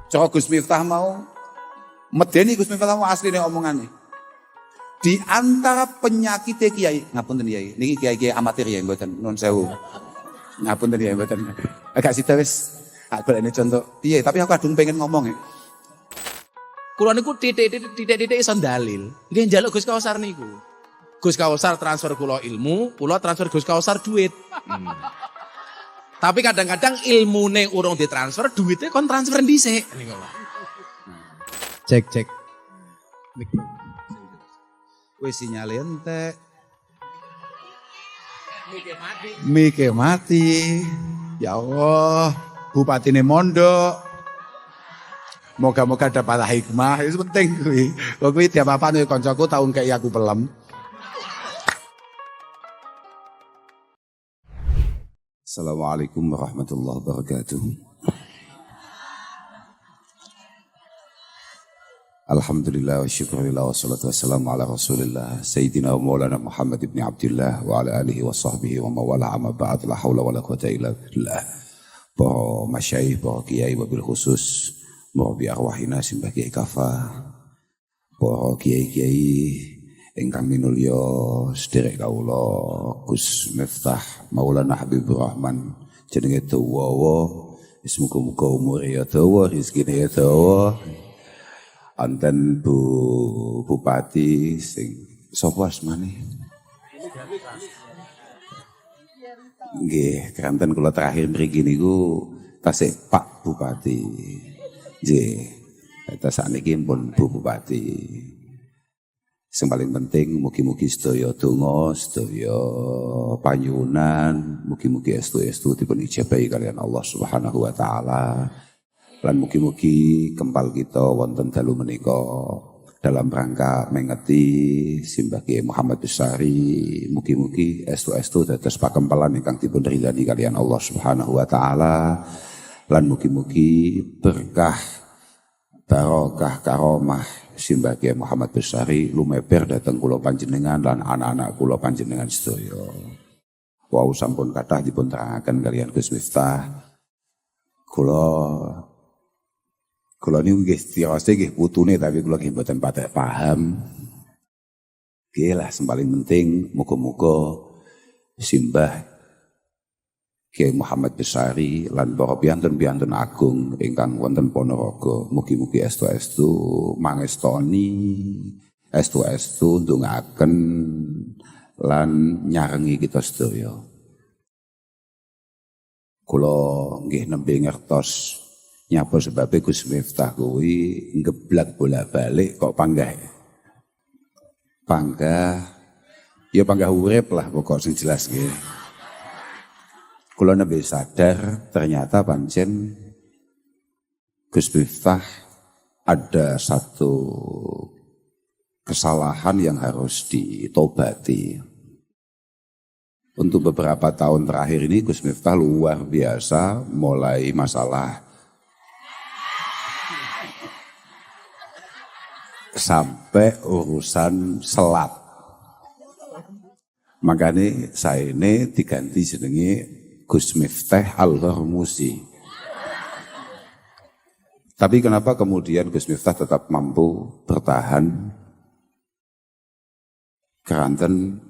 Cara Gus Miftah mau medeni Gus Miftah mau asline omongane. Di antara penyakit kiai, ngapunten kiai, niki kiai amatir ya mboten nuwun sewu. Ngapunten ya mboten. Agak sida wis golekne contoh. Piye, tapi aku kadung pengen ngomong ya. Kula niku titik-titik iso dalil. Nggih njaluk Gus Kausar niku. Gus Kausar transfer kula ilmu, kula transfer Gus Kausar duit. Tapi kadang-kadang ilmune urung ditransfer, duitnya kon transfer dhisik niku. Cek. Wis sinyale entek. Mike mati. Ya Allah, bupatine mondok. Moga-moga dapat hikmah, itu penting kuwi. Kok kuwi tiap apa nih koncoku tahun kayak aku pelem. Assalamualaikum warahmatullahi wabarakatuh. Alhamdulillah wa syukurillah wa salatu wassalamu ala rasulillah Sayyidina wa maulana Muhammad ibn Abdullah wa ala alihi wa sahbihi wa mawala amma ba'd la hawla wa la quwata illa billah. Para masyayikh, para kiai wabil khusus Murabi arwahina simbah kiai kafa, para kiai-kiai ingkang minulya sederek kawula Gus Miftah Maulana Habibur Rahman jenenge dawa, wis muga-muga umure ya dawa, rezekine ya dawa. Anten Bu Bupati sing sapa asmane? Nggih, keranten kula terakhir mriki niku tasih Pak Bupati. Nggih. Terus sakniki pun Bu Bupati. Sing paling penting mugi-mugi sedaya donga, sedaya panyuwunan, mugi-mugi estu-estu dipun ijabahi kalian Allah Subhanahu wa taala. Lan mugi-mugi kempal kita wonten dalu menika dalam rangka mengeti simbah Kiai Muhammad Besari, mugi-mugi estu-estu dados pakempalan ingkang dipun ridani kalian Allah Subhanahu wa taala. Lan mugi-mugi berkah barokah karomah simbah Kiai Muhammad Besari lumeber dhateng kula panjenengan lan anak-anak kula panjenengan sedaya. Wau sampun kathah dipun terangaken kalian Gus Miftah. Kula niku nggih tiyose nggih putune tapi kula nggih mboten patek paham. Nggih lah sing paling penting muga-muga simbah Kiai Muhammad Besari lan para piyantun-piyantun agung ingkang wonten Ponorogo mugi-mugi estu-estu mangestoni, estu-estu ndongaken lan nyarengi kita sedaya. Kula nggih nembe ngertos nyapa sebabnya Gus Miftah kuwi ngeblak bola-balik kok panggah. Ya panggah urip lah pokok sing jelas nggih. Kula nembe sadar ternyata pancen Gus Miftah ada satu kesalahan yang harus ditobati. Untuk beberapa tahun terakhir ini Gus Miftah luar biasa mulai masalah sampai urusan selat. Makanya saya ini diganti jenenge Gus Miftah Al-Hormuzi. Tapi kenapa kemudian Gus Miftah tetap mampu bertahan? Keranten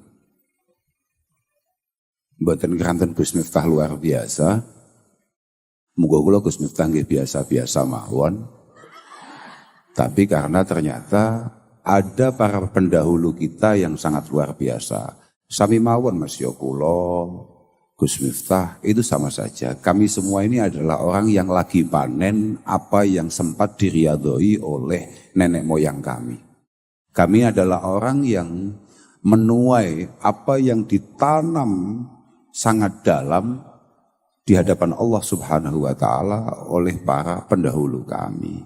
mboten keranten Gus Miftah luar biasa. Muga-muga Gus Miftah nggih biasa-biasa mawon. Tapi karena ternyata ada para pendahulu kita yang sangat luar biasa. Sami mawon Mas Yokulo, Gus Miftah, itu sama saja. Kami semua ini adalah orang yang lagi panen apa yang sempat diriadoi oleh nenek moyang kami. Kami adalah orang yang menuai apa yang ditanam sangat dalam di hadapan Allah Subhanahu wa taala oleh para pendahulu kami.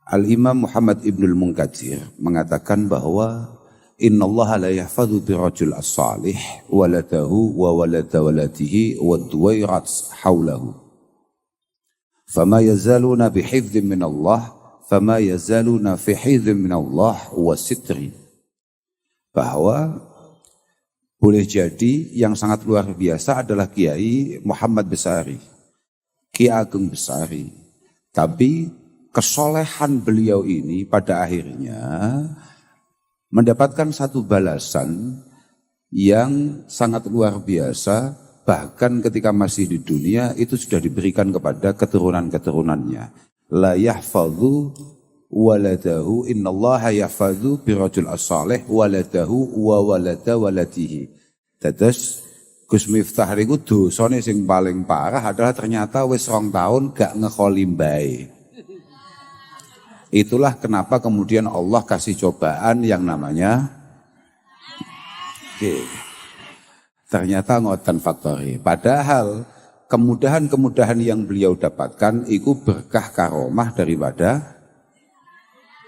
Al-Imam Muhammad Ibnul Munkatsir mengatakan bahwa innallaha la yahfadhu birajul as-salih waladahu wa walada waladihi wa duwairat hawlahu. Fama yazaluna bihifdhin min Allah, fama yazaluna fi hifdhin min Allah wa sitri. Bahwa boleh jadi yang sangat luar biasa adalah Kiai Muhammad Besari, Kiai Agung Besari. Tapi kesolehan beliau ini pada akhirnya mendapatkan satu balasan yang sangat luar biasa, bahkan ketika masih di dunia itu sudah diberikan kepada keturunan-keturunannya. La yahfadhu waladahu innallaha yahfadhu birajul as-salih waladahu wa walada waladihi. Terus Gus Miftah niku dosane sing paling parah adalah ternyata wis 2 tahun gak ngekholi mbae. Itulah kenapa kemudian Allah kasih cobaan yang namanya ternyata ngoten faktori. Padahal kemudahan-kemudahan yang beliau dapatkan itu berkah karomah daripada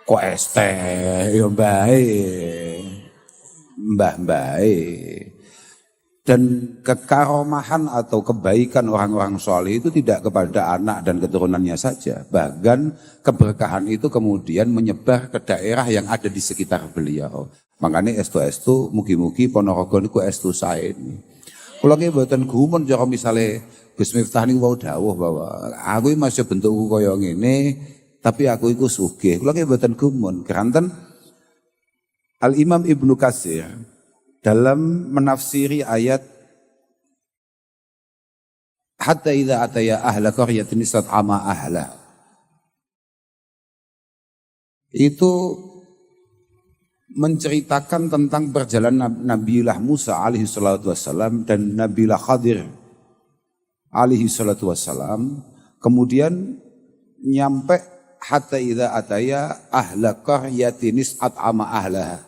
kok yo mbah-mbah. Dan kekaromahan atau kebaikan orang-orang soleh itu tidak kepada anak dan keturunannya saja. Bahkan keberkahan itu kemudian menyebar ke daerah yang ada di sekitar beliau. Makanya estu-estu mugi-mugi Ponorogo niku estu sae. Kula nggih mboten gumun cara misale Gus Miftah niku wau dawuh bahwa aku iki masih bentukku kaya ngene tapi aku iku sugih. Kula nggih mboten gumun. Keranten Al-Imam Ibnu Katsir dalam menafsiri ayat hatta idza ataya ahla qaryatin istat'ama ahla itu menceritakan tentang perjalanan Nabiullah Musa alaihi salatu wassalam dan Nabiullah Khadir alaihi salatu wassalam, kemudian nyampe hatta idza ataya ahla qaryatin istat'ama ahlaha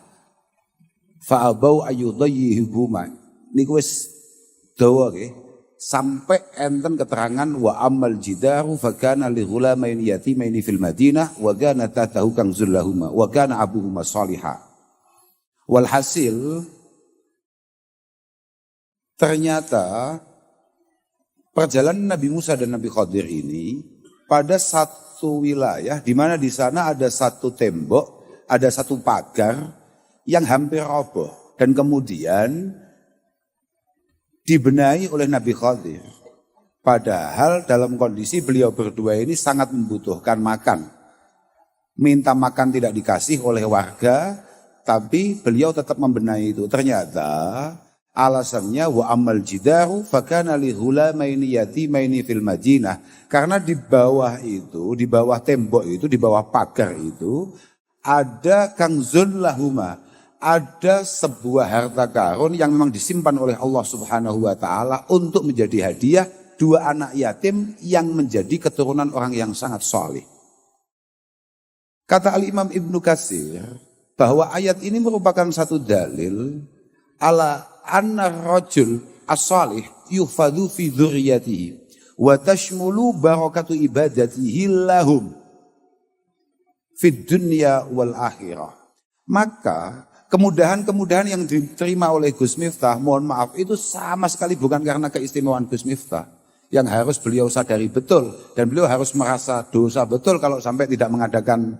fa'abau ayyudayyihuhuma. Niku wis dawa nggih. Sampai enten keterangan wa amal jidaru fa kana li ghulamain yatimaini fil Madinah wa kana tahtahu kanzul lahumā wa kana abuhuma shalihah. Walhasil ternyata perjalanan Nabi Musa dan Nabi Khadir ini pada satu wilayah di mana di sana ada satu tembok, ada satu pagar yang hampir roboh dan kemudian dibenahi oleh Nabi Khadir. Padahal dalam kondisi beliau berdua ini sangat membutuhkan makan. Minta makan tidak dikasih oleh warga, tapi beliau tetap membenahi itu. Ternyata alasannya wa amal jidaru fakana li ghulamaini yatimaini fil Madinah. Karena di bawah itu, di bawah tembok itu, di bawah pagar itu ada kanzun lahuma. Ada sebuah harta karun yang memang disimpan oleh Allah Subhanahu wa taala untuk menjadi hadiah 2 anak yatim yang menjadi keturunan orang yang sangat saleh. Kata Al-Imam Ibnu Katsir bahwa ayat ini merupakan satu dalil ala anna rajul as-salih yufadu fi dzurriyyatihi wa tashmulu barakatu ibadatihi lahum fid dunya wal akhirah. Maka kemudahan-kemudahan yang diterima oleh Gus Miftah, mohon maaf, itu sama sekali bukan karena keistimewaan Gus Miftah. Yang harus beliau sadari betul. Dan beliau harus merasa dosa betul kalau sampai tidak mengadakan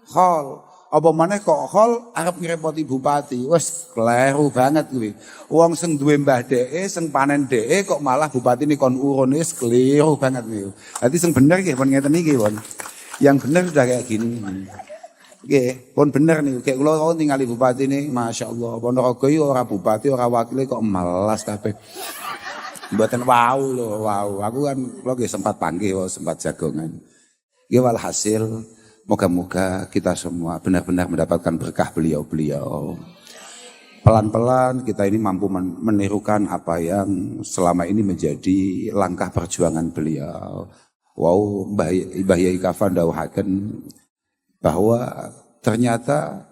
khol. Apa maneh kok khol arep ngrepoti bupati. Wes kleru banget kuwi. Wong sing duwe mbah dheke, sing panen dheke kok malah bupati ini kon urun, wis keliru banget niku. Dadi sing bener nggih pun ngeten iki, pun. Yang bener sudah kayak gini. Oke, pun bener nih. Kayak kalau tinggali bupati nih, masya Allah. Ponorogo itu orang bupati, orang wakilnya kok malas kabeh. Buatan wow loh, wow. Aku kan lo sempat panggil, sempat jagongan. Ya walhasil, moga-moga kita semua benar-benar mendapatkan berkah beliau-beliau. Pelan-pelan kita ini mampu menirukan apa yang selama ini menjadi langkah perjuangan beliau. Wow, Mbah Yai Kafan dawuhaken bahwa ternyata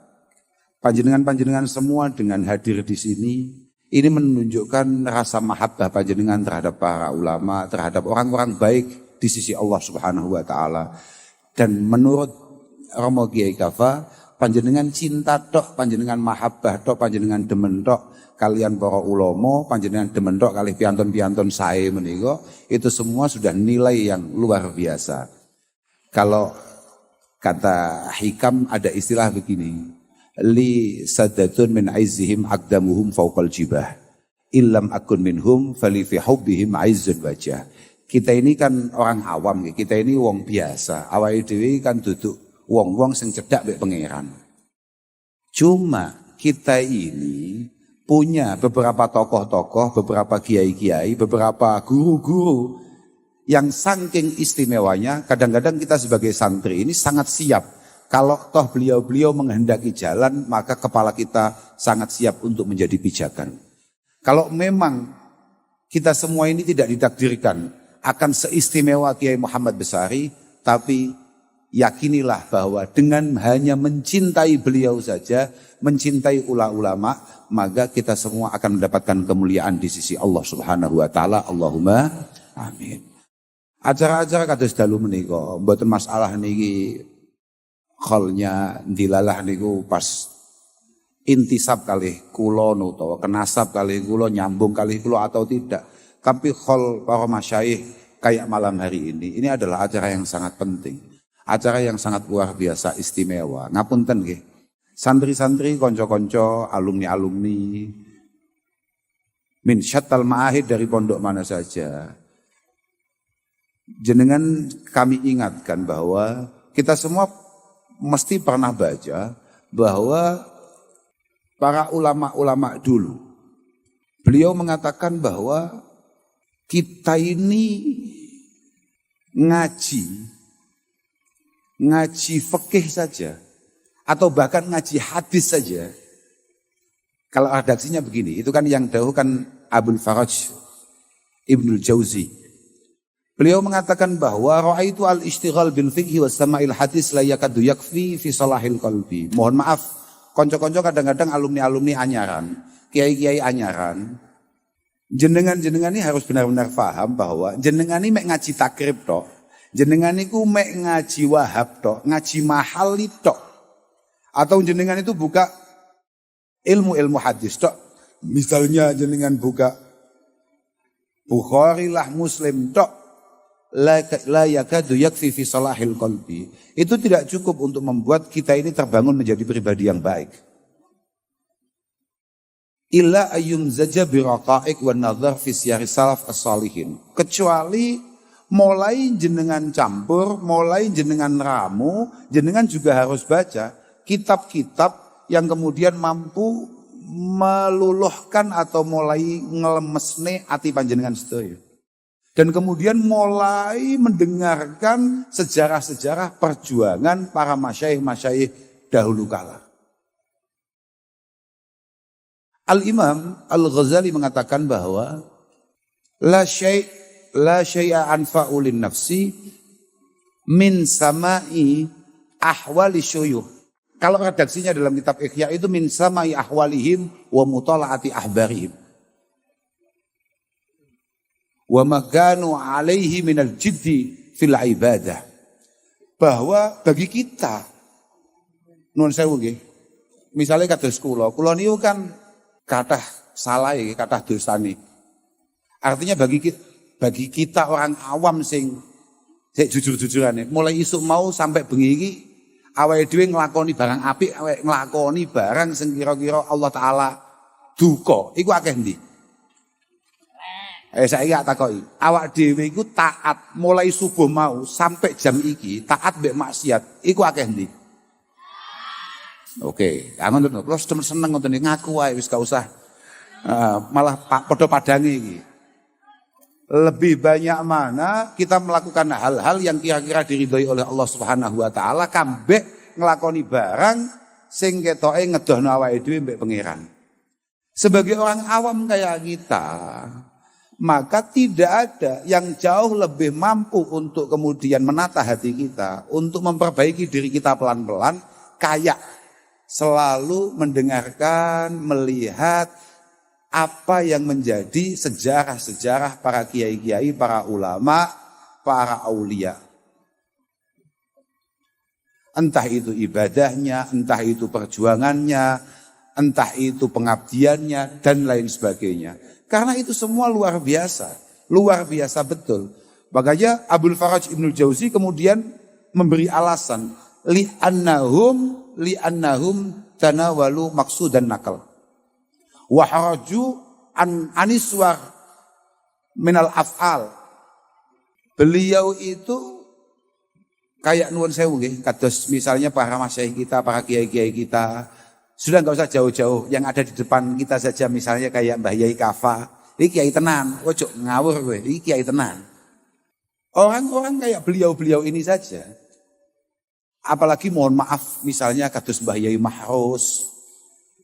panjenengan-panjenengan semua dengan hadir di sini ini menunjukkan rasa mahabbah panjenengan terhadap para ulama, terhadap orang-orang baik di sisi Allah Subhanahu wa taala. Dan menurut Romo Kiai Kafa, panjenengan cinta tok, panjenengan mahabbah tok, panjenengan demen tok kalian para ulama, panjenengan demen tok kalih piantun-piantun sae menika, itu semua sudah nilai yang luar biasa. Kalau kata hikam ada istilah begini, li sadatun min aizihim aqdamuhum fawqal jibah illam akun minhum fali fi hubbihim aizzun wajah. Kita ini kan orang awam, kita ini wong biasa. Awake dhewe kan duduk wong-wong sing cedhak mek pangeran. Cuma kita ini punya beberapa tokoh-tokoh, beberapa kiai-kiai, beberapa guru-guru yang saking istimewanya, kadang-kadang kita sebagai santri ini sangat siap. Kalau toh beliau-beliau menghendaki jalan, maka kepala kita sangat siap untuk menjadi pijakan. Kalau memang kita semua ini tidak ditakdirkan akan seistimewa Kiai Muhammad Besari, tapi yakinilah bahwa dengan hanya mencintai beliau saja, mencintai ulama, maka kita semua akan mendapatkan kemuliaan di sisi Allah Subhanahu wa taala. Allahumma amin. Acara-acara kados dalu menika mboten masalah niki kholnya dilalah niku pas intisab kalih kula utawa kenasab kalih kula nyambung kalih kula atau tidak. Tapi khol para masyayikh kayak malam hari ini adalah acara yang sangat penting. Acara yang sangat luar biasa istimewa. Ngapunten nggih. Santri-santri, konco-konco, alumni-alumni min syattal ma'ahid dari pondok mana saja. Jenengan kami ingatkan bahwa kita semua mesti pernah baca bahwa para ulama-ulama dulu, beliau mengatakan bahwa kita ini ngaji fikih saja, atau bahkan ngaji hadis saja. Kalau redaksinya begini, itu kan yang dahulukan Abul Faraj Ibnul Jauzi. Beliau mengatakan bahwa ra'aitu al-ishtighal bil fiqhi was sama'il hadis la yakadu yakfi fi salahil qalbi. Mohon maaf, konco-konco kadang-kadang alumni-alumni anyaran, kiai-kiai anyaran. Jenengan-jenengan ini harus benar-benar paham bahwa jenengan ini mek ngaji takrib tok. Jenengan niku mek ngaji wahab tok, ngaji mahal tok. Atau jenengan itu buka ilmu-ilmu hadis tok. Misalnya jenengan buka Bukhari lah Muslim tok. La yakadu yakfi fi salahil qalbi. Itu tidak cukup untuk membuat kita ini terbangun menjadi pribadi yang baik. Illa ayyum zaja biraqa'iq wa nadhar fi siyari salaf as-salihin. Kecuali mulai jenengan campur, mulai jenengan ramu, jenengan juga harus baca kitab-kitab yang kemudian mampu meluluhkan atau mulai ngelemesne ati panjenengan sedaya. Dan kemudian mulai mendengarkan sejarah-sejarah perjuangan para masyayikh-masyayikh dahulu kala. Al-Imam Al-Ghazali mengatakan bahwa la syai'a anfa'u lin nafsi min sama'i ahwali syuyukh. Kalau redaksinya dalam kitab Ihya itu min sama'i ahwalihim wa mutala'ati ahbarihim. Wa maganu alaihi minal jiddi fil ibadah. Bahwa bagi kita, nuwun sewu nggih. Misale kados kula niku kan kathah salah iki, kathah dosane. Artinya bagi kita orang awam sing jujur-jujurane, mulai isuk mau sampai bengi iki awake dhewe nglakoni barang apik, awake nglakoni barang sing kira-kira Allah taala duka, iku akeh ndi? Saiki tak takoki, awak dhewe iku taat mulai subuh mau sampai jam iki, taat mbek maksiat, iku akeh ndi? Oke, ngoten lho, kula seneng ngoten ngaku wae wis gak usah malah padha padange iki. Lebih banyak mana kita melakukan hal-hal yang kira-kira diridhoi oleh Allah Subhanahu wa taala kambek nglakoni barang sing ketoke ngedohno awake dhewe mbek pangeran. Sebagai orang awam kayak kita, maka tidak ada yang jauh lebih mampu untuk kemudian menata hati kita, untuk memperbaiki diri kita pelan-pelan, kayak selalu mendengarkan, melihat apa yang menjadi sejarah-sejarah para kiai-kiai, para ulama, para aulia. Entah itu ibadahnya, entah itu perjuangannya, entah itu pengabdiannya, dan lain sebagainya. Karena itu semua luar biasa betul. Makanya Abul Faraj Ibnul Jauzi kemudian memberi alasan li'annahum tanawalu maqsudan nakal wa haraju aniswar minal af'al Beliau itu kayak nuwun sewu nggih, kados misalnya para masyayikh kita, para kiai-kiai kita. Sudah enggak usah jauh-jauh, yang ada di depan kita saja misalnya kayak Mbah Yai Kafa. Ini kiai tenan, ojo ngawur kowe, ini kiai tenan. Orang-orang kayak beliau-beliau ini saja. Apalagi mohon maaf misalnya kados Mbah Yai Mahrus,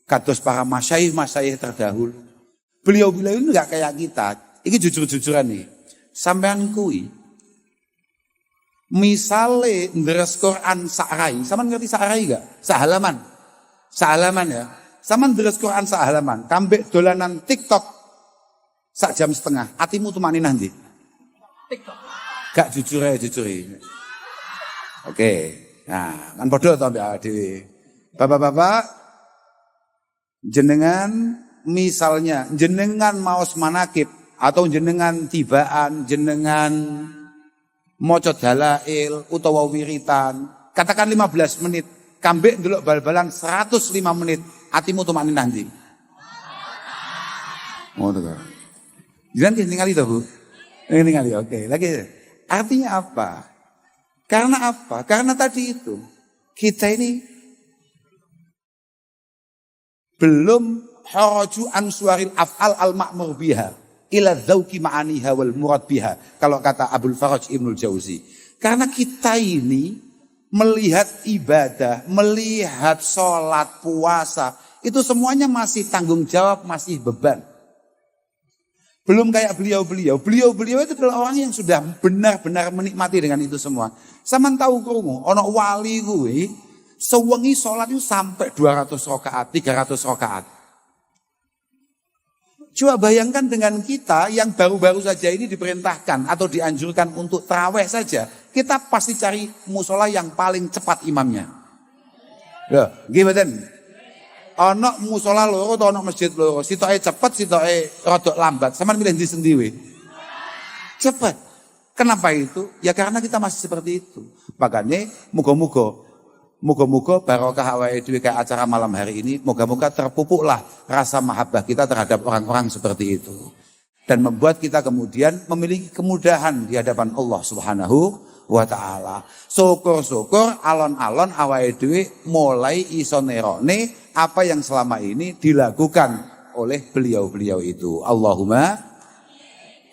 kados para masyayikh terdahulu. Beliau-beliau ini enggak kayak kita. Ini jujur-jujuran nih. Sampean kui misale ndres Quran sa'rai, sampean ngerti sa'rai enggak? Sahalaman ya. Sampean ndres Quran sahalaman, kambek dolanan TikTok sak jam setengah. Atimu tuh maninah ndi? TikTok. Gak jujur ya. Oke. Nah, kan padha to mbek awake dhewe. Bapak-bapak, jenengan misalnya jenengan maos manakib atau jenengan tibaan, jenengan maca dalail utawa wiritan, katakan 15 menit, kambek ndelok bal-balan 105 menit, atimu tuh maninah ndi? Ngono to. Jangan ningali to, Bu. Ningali, oke. Lagi artinya apa? Karena apa? Karena tadi itu kita ini belum haraju ansuaril af'al al-ma'mur biha ila dzauqi ma'aniha wal murad biha, kalau kata Abdul Faraj Ibnul Jauzi. Karena kita ini melihat ibadah, melihat sholat, puasa, itu semuanya masih tanggung jawab, masih beban. Belum kayak beliau-beliau. Beliau-beliau itu adalah orang yang sudah benar-benar menikmati dengan itu semua. Sampeyan tahu krungu, ana wali kuwi sewengi sholat itu sampai 200 rakaat, 300 rakaat. Coba bayangkan dengan kita yang baru-baru saja ini diperintahkan atau dianjurkan untuk tarawih saja. Kita pasti cari musola yang paling cepat imamnya. Loh, gimana? Ana musola loro atau ana masjid loro, sitoke cepet, sitoke rodok lambat. Sampeyan milih ndi sendiri? Cepat. Kenapa itu? Ya karena kita masih seperti itu. Makanya muga-muga barokah awake dhewe kayak acara malam hari ini, moga-moga terpupuklah rasa mahabbah kita terhadap orang-orang seperti itu. Dan membuat kita kemudian memiliki kemudahan di hadapan Allah Subhanahu wa ta'ala. Syukur-syukur alon-alon awake dhewe mulai iso nerone apa yang selama ini dilakukan oleh beliau-beliau itu. Allahumma,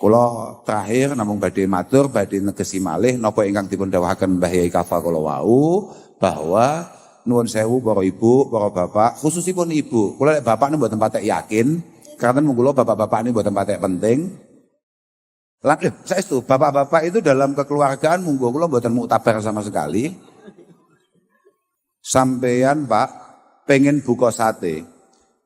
kula terakhir namung badhe matur, badhe negesi malih napa ingkang dipun dawuhaken Mbah Yai Kafa kula wau, bahwa nuwun sewu para ibu, para bapak, khususipun ibu. Kula lek bapak niku mboten patek yakin, karena mung kula bapak-bapak niku mboten patek penting. Lah saestu bapak-bapak itu dalam kekeluargaan munggo kula mboten muktabar sama sekali. Sampeyan Pak pengen buka sate.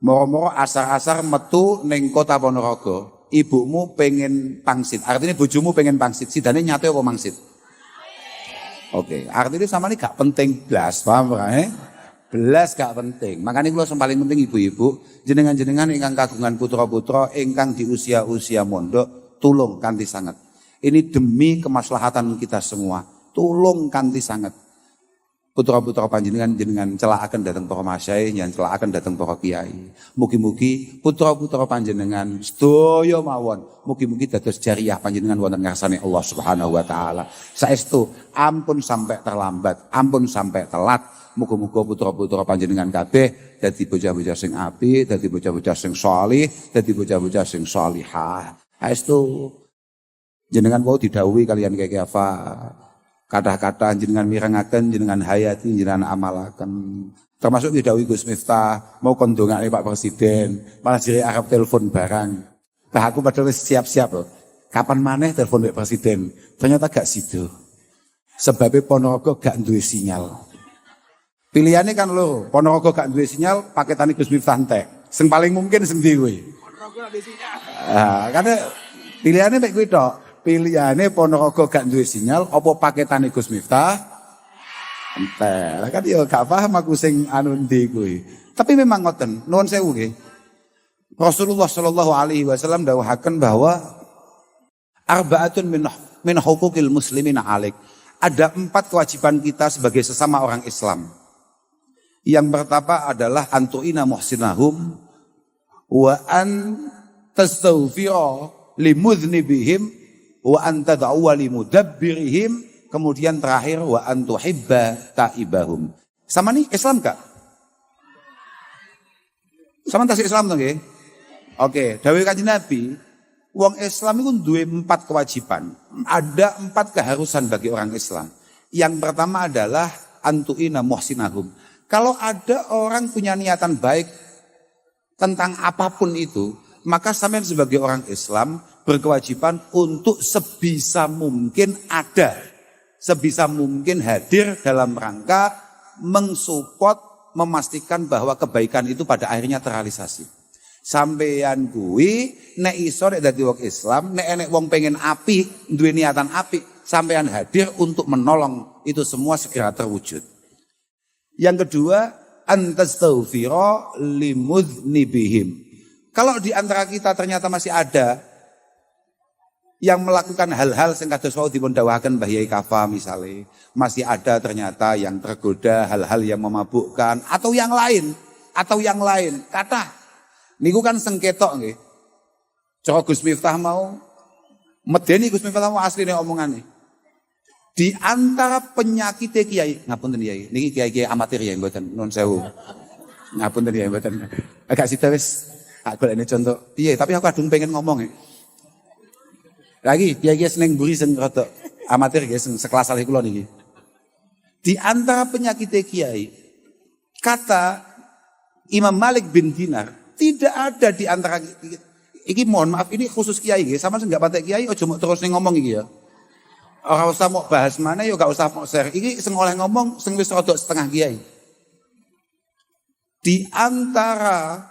Moro-moro asar-asar metu ning Kota Ponorogo. Ibumu pengen pangsit. Artinya bojomu pengen pangsit. Sidane nyate apa mangsit? Oke, artinya sama ini gak penting blas, paham kan? Belas gak penting. Makanya kula paling penting ibu-ibu, jenengan-jenengan ingkang kagungan putra-putra ingkang di usia-usia mondok, tulung kanthi sanget. Ini demi kemaslahatan kita semua. Tulung kanthi sanget. Putra-putra panjenengan jenengan celakaken dateng para masyayikh, yang celakaken dateng para kiai. Mugi-mugi putra-putra panjenengan sedaya mawon, mugi-mugi dados jariyah panjenengan wonten ngarsane Allah Subhanahu wa taala. Saestu ampun sampai terlambat, ampun sampai telat. Muga-muga putra-putra panjenengan kabeh dadi bocah-bocah sing apik, dadi bocah-bocah sing shalih, dadi bocah-bocah sing shalihah. Saestu jenengan wau didhawuhi kalian Kyai Kafa. Kata-kata jenengan mirengaken, jenengan hayati, jenengan amalaken. Termasuk didhawuhi Gus Miftah, mau kondongane Pak Presiden, malah jere arep telepon barang. Bah aku padahal siap-siap loh. Kapan maneh telepon Pak Presiden? Ternyata gak sido. Sebabnya Ponorogo gak duwe sinyal. Pilihannya kan lo, Ponorogo gak duwe sinyal, paketane Gus Miftah entek. Sing paling mungkin sing ndi kowe? Ponorogo gak duwe sinyal. Karena pilihannya mek kuwi tok. Pilihane Ponorogo gak duwe sinyal apa paketane Gus Miftah entek. Lah kan ya gak paham aku sing anu ndi kuwi. Tapi memang ngoten, nuwun sewu nggih. Rasulullah sallallahu alaihi wasallam dawuhaken bahwa arba'atun min huquqil muslimin 'alaik. Ada 4 kewajiban kita sebagai sesama orang Islam. Yang pertama adalah antu'ina muhsinahum wa an tastaghfira limudznibihim wa anta da'wali mudabbirihim, kemudian terakhir wa antuhibba taibahum. Sama nih Islam gak? Sama tasik Islam nggih? Oke, dawuh Kanjeng Nabi, wong Islam itu duwe 4 kewajiban. Ada 4 keharusan bagi orang Islam. Yang pertama adalah antu'ina muhsinahum. Kalau ada orang punya niatan baik tentang apapun itu, maka sampean sebagai orang Islam berkewajiban untuk sebisa mungkin ada, sebisa mungkin hadir dalam rangka mensupport, memastikan bahwa kebaikan itu pada akhirnya terrealisasi. Sampeyan kuwi nek iso nek dadi wong Islam, nek enek wong pengen apik, duwe niatan apik, sampeyan hadir untuk menolong itu semua segera terwujud. Yang kedua, antastaghfira limudznibihim. Kalau di antara kita ternyata masih ada yang melakukan hal-hal sing kados wau dipun dawuhaken Mbah Yai Kafa misalnya, masih ada ternyata yang tergoda hal-hal yang memabukkan atau yang lain, kata niku kan sengketok nggih. Cara Gus Miftah mau medeni Gus Miftah mau asline omongane. Di antara penyakit kiai, ngapunten Kiai, niki kiai-kiai amatir ya mboten nuwun sewu. Ngapunten ya mboten. Agak sida wis aku golekne contoh. Piye, tapi aku adung pengen ngomong ya. Lagi kiai-kiai seneng mburi sing rada amatir nggih sing sekelas saleh kula niki. Di antara penyakit kiai, kata Imam Malik bin Dinar, tidak ada di antara iki, mohon maaf ini khusus kiai nggih, sama enggak patek kiai aja mau terus ning ngomong iki ya. Ora usah mau bahas mana ya gak usah mau share. Iki sing oleh ngomong sing wis rada setengah kiai. Di antara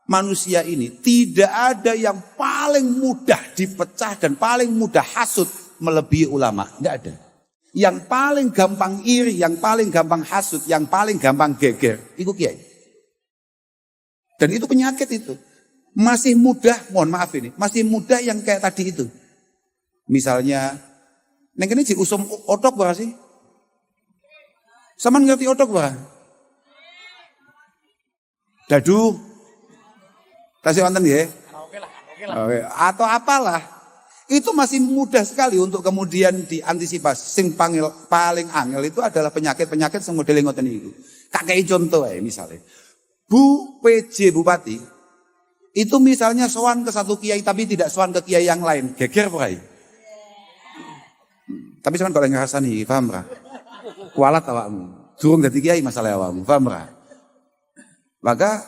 manusia ini tidak ada yang paling mudah dipecah dan paling mudah hasud melebihi ulama, enggak ada. Yang paling gampang iri, yang paling gampang hasud, yang paling gampang geger, itu kiai. Dan itu penyakit itu. Masih mudah, mohon maaf ini, masih mudah yang kayak tadi itu. Misalnya neng kene diusum otok ora sih? Saman ngerti otok ora? Dadu. Tasih wonten nggih? Oke. Atau apalah. Itu masih mudah sekali untuk kemudian diantisipasi. Sing paling angel itu adalah penyakit-penyakit sing modele ngoten niku. Kakek contoh ae misalnya. Bu PJ Bupati itu misalnya sowan ke satu kiai tapi tidak sowan ke kiai yang lain. Geger apa Tapi cuman kalau ngerasani, paham ra? Kualat awakmu. Durung dadi kiai masalah awakmu, paham ra? Maka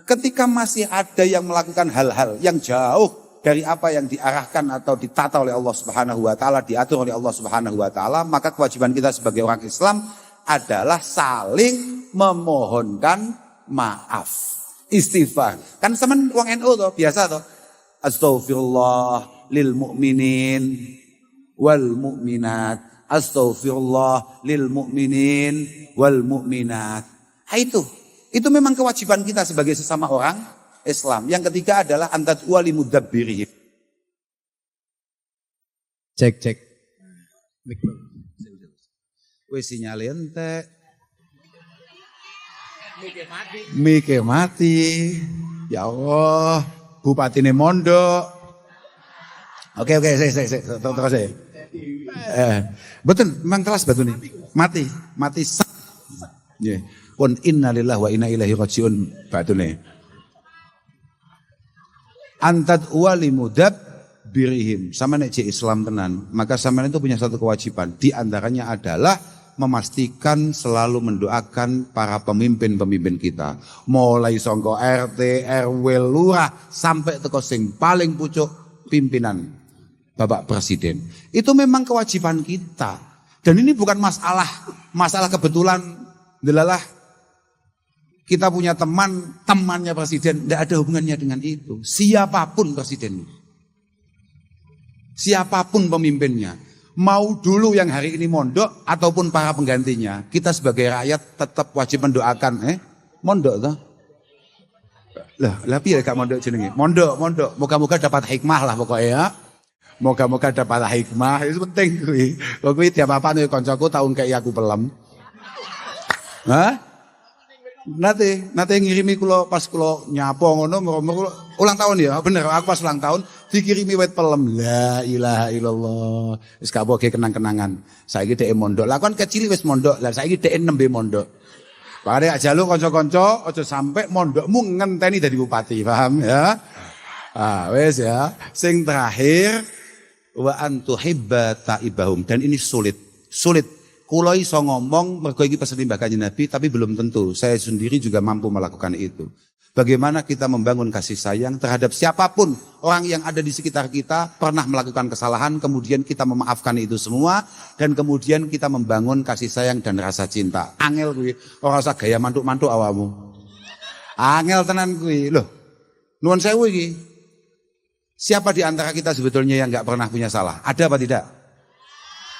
ketika masih ada yang melakukan hal-hal yang jauh dari apa yang diarahkan atau ditata oleh Allah Subhanahu wa taala, diatur oleh Allah Subhanahu wa taala, maka kewajiban kita sebagai orang Islam adalah saling memohonkan maaf. Istighfar. Kan semen wong NU to, biasa to. Astaghfirullah lil mu'minin wal mu'minat, astaghfirullah lil mu'minin wal mu'minat. Itu memang kewajiban kita sebagai sesama orang Islam. Yang ketiga adalah antad'u limudabbirihim. Cek. Wis sinyal entek. Mike mati. Ya Allah, bupatine mondok. Oke, terus saya. Betul, memang kelas batu nih. Mati. Yeah. Pun innalillahi wa inna ilaihi rajiun batu nih. Antad wali mudab birihim. Sama nek Islam tenan, maka sama itu punya satu kewajiban. Di antaranya adalah memastikan selalu mendoakan para pemimpin-pemimpin kita. Mulai songko RT, RW, lurah sampai teko sing paling pucuk pimpinan Bapak Presiden. Itu memang kewajiban kita. Dan ini bukan masalah kebetulan. Delalah kita punya temannya presiden. Tidak ada hubungannya dengan itu. Siapapun presiden. Siapapun pemimpinnya. Mau dulu yang hari ini mondok ataupun para penggantinya. Kita sebagai rakyat tetap wajib mendoakan. Mondok toh. Lah piye gak mondok jenenge? Mondok. Moga-moga dapat hikmah lah pokoknya ya. Moga-moga dapat hikmah, itu penting kuwi. Kok kuwi tiap apa nih koncoku tahun kayak aku pelem. Hah? Nate ngirimi kula pas kula nyapo ngono ulang tahun ya. Bener, aku pas ulang tahun dikirimi wit pelem. La ilaha illallah. Wis kabeh kenang-kenangan. Saiki dhek mondok. Lah kon kecil wis mondok. Lah saiki dhek nembe mondok. Pare aja lu kanca-kanca aja sampai mondokmu ngenteni dadi bupati, paham ya? Ah, wis ya. Sing terakhir wa antuhibba taibahum, dan ini sulit. Kula iso ngomong mergo iki pesan Kanjeng Nabi, tapi belum tentu saya sendiri juga mampu melakukan itu. Bagaimana kita membangun kasih sayang terhadap siapapun orang yang ada di sekitar kita pernah melakukan kesalahan, kemudian kita memaafkan itu semua, dan kemudian kita membangun kasih sayang dan rasa cinta. Angel kuwi, ora usah gaya mantuk-mantuk awamu. Angel tenan kuwi. Loh, nuwun sewu iki. Siapa di antara kita sebetulnya yang enggak pernah punya salah? Ada apa tidak?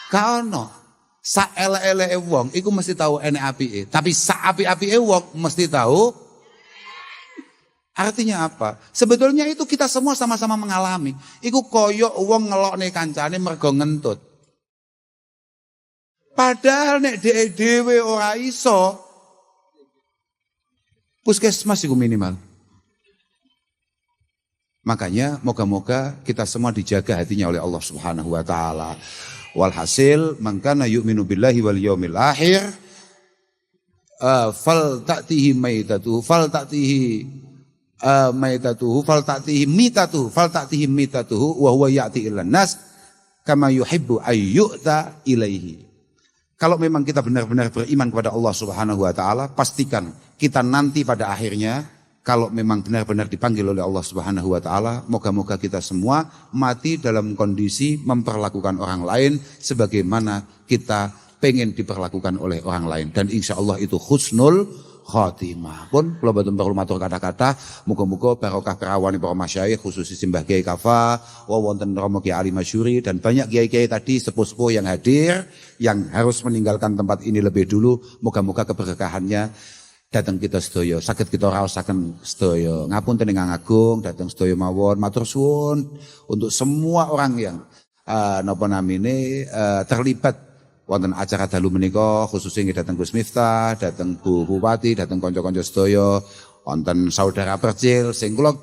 Ka ono. Sa ele-ele wong iku mesti tahu enek apike, tapi sa api-apike wong mesti tahu. Artinya apa? Sebetulnya itu kita semua sama-sama mengalami. Iku koyok wong ngelokne kancane mergo ngentut. Padahal nek dhewe ora iso, puskesmas iku minimal. Makanya moga-moga kita semua dijaga hatinya oleh Allah Subhanahu wa taala. Walhasil, man kana yu'minu billahi wal yaumil akhir fal ta'tihi maitatuhu fal ta'tihi maitatuhu fal ta'tihi mitatuhu wa huwa ya'ti ilan nas kama yuhibbu ayyu'ta ilaihi. Kalau memang kita benar-benar beriman kepada Allah Subhanahu wa taala, pastikan kita nanti pada akhirnya kalau memang benar-benar dipanggil oleh Allah Subhanahu wa taala, moga-moga kita semua mati dalam kondisi memperlakukan orang lain sebagaimana kita pengen diperlakukan oleh orang lain, dan insya Allah itu husnul khotimah. Pun kula boten perlu matur kata-kata, muga-muga barokah kerawani para masyayikh khususnya Simbah Kiai Kafa, wonten Romo Kiai Ali Masyuri, dan banyak kiai-kiai tadi sepuh-sepuh yang hadir yang harus meninggalkan tempat ini lebih dulu. Moga-moga keberkahannya datang kita sedaya, saged kita raosaken sedaya. Ngapunten ingkang agung, datang sedaya mawon, matur suwun untuk semua orang yang terlibat wonten acara dalu menika, khususnya datang Gus Miftah, datang Bu Bupati, datang kanca-kanca sedaya, wonten saudara Percil sing kula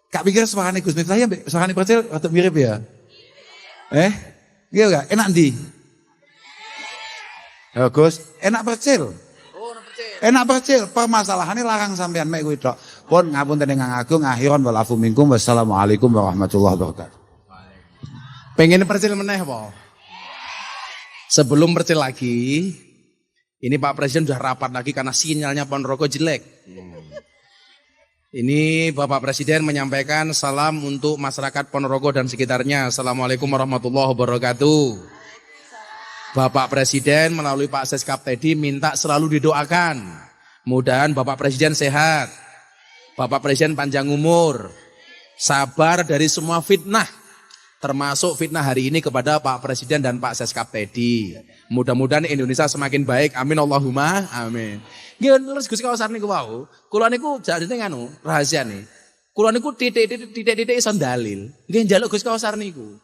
gak pikir suarane Gus Miftah ya mbek suarane Percil rada mirip ya. Iya gak? Enak ndi? Ya Gus, enak Percil. Enak Percil, permasalahannya larang sampean mek kuwi tok. Pun ngapunten ingkang agung, akhiron wal afu minkum. Wassalamualaikum warahmatullahi wabarakatuh. Pengen Percil meneh apa? Sebelum Percil lagi, ini Pak Presiden sudah rapat lagi karena sinyalnya Ponorogo jelek. Ini Bapak Presiden menyampaikan salam untuk masyarakat Ponorogo dan sekitarnya. Assalamualaikum warahmatullahi wabarakatuh. Bapak Presiden melalui Pak Seskap tadi minta selalu didoakan. Mudahan Bapak Presiden sehat. Bapak Presiden panjang umur. Sabar dari semua fitnah. Termasuk fitnah hari ini kepada Pak Presiden dan Pak Seskap tadi. Mudah-mudahan Indonesia semakin baik. Amin Allahumma amin. Nggih terus Gus Kausar niku wau. Kula niku jarine nganu rahasia nih. Kula niku titik-titik iso dalil. Nggih njaluk Gus Kausar niku.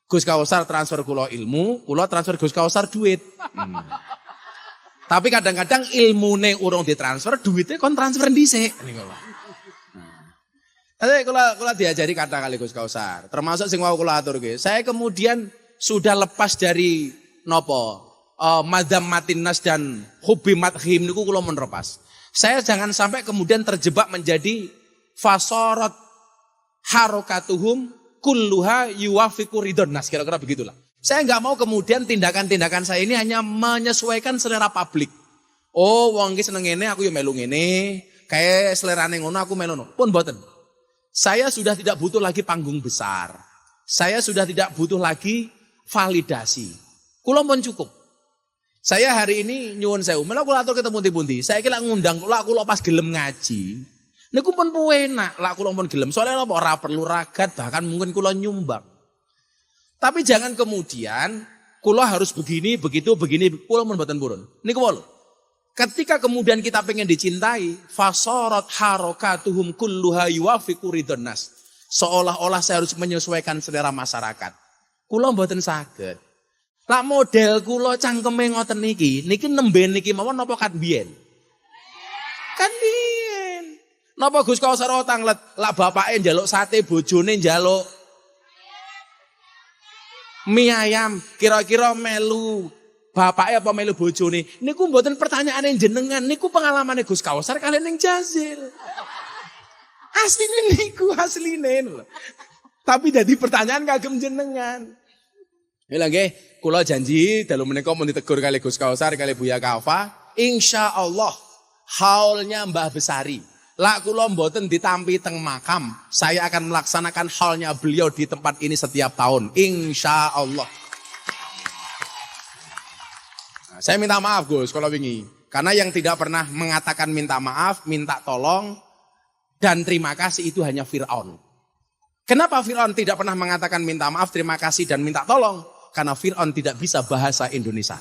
Gus Kausar transfer kula ilmu, kula transfer Gus Kausar duit. Tapi kadang-kadang ilmune urung ditransfer, duitnya kon transfer dhisik niku lho. Tapi kula diajari kata kali Gus Kausar, termasuk sing wau kula atur nggih. Saya kemudian sudah lepas dari nopo? Madam Matinas dan hobi madhim niku kula mun lepas. Saya jangan sampai kemudian terjebak menjadi fasorot harokatuhum kulluha yuwafiqu ridon nas, kira-kira begitulah. Saya nggak mau kemudian tindakan-tindakan saya ini hanya menyesuaikan selera publik. Oh, wong iki seneng ngene, aku yo melu ngene. Kayak selerane ngono aku melu ngono. Pun mboten. Saya sudah tidak butuh lagi panggung besar. Saya sudah tidak butuh lagi validasi. Kula pun cukup. Saya hari ini nyuwun sewu, mela kula atur ketemu pundi-pundi. Saya kira ngundang kula pas gelem ngaji. Niku pun enak, lak kula pun gelem. Soalnya ora perlu ragat, bahkan mungkin kula nyumbang. Tapi jangan kemudian kula harus begini, begitu, begini, kula pun mboten purun. Niku wae. Ketika kemudian kita pengen dicintai, fasarat harakatuhum kulluha yuwafiqu ridon nas. Seolah-olah saya harus menyesuaikan selera masyarakat. Kula mboten saged. Lak model kula cangkeme ngoten niki nembe niki mawon napa kat biyen? Kan biyen. Napa Gus Kausar tanglet lak bapake njaluk sate, bojone njaluk Mie ayam kira-kira melu bapaknya apa melu bojone. Niku mboten pertanyaan jenengan, niku pengalaman Gus Kausar kalian yang Jazil. Asline niku asline lho. Tapi jadi pertanyaan kagem jenengan. Ya lagi, kula janji dalu menika mun ditegur kali Gus Kausar kali Buya Kafa, insyaallah haulnya Mbah Besari. Lak kula mboten ditampi teng makam, saya akan melaksanakan haulnya beliau di tempat ini setiap tahun, insyaallah. Nah, saya minta maaf Gus kalau wingi, karena yang tidak pernah mengatakan minta maaf, minta tolong dan terima kasih itu hanya Fir'aun. Kenapa Fir'aun tidak pernah mengatakan minta maaf, terima kasih dan minta tolong? Karena Fir'aun tidak bisa bahasa Indonesia.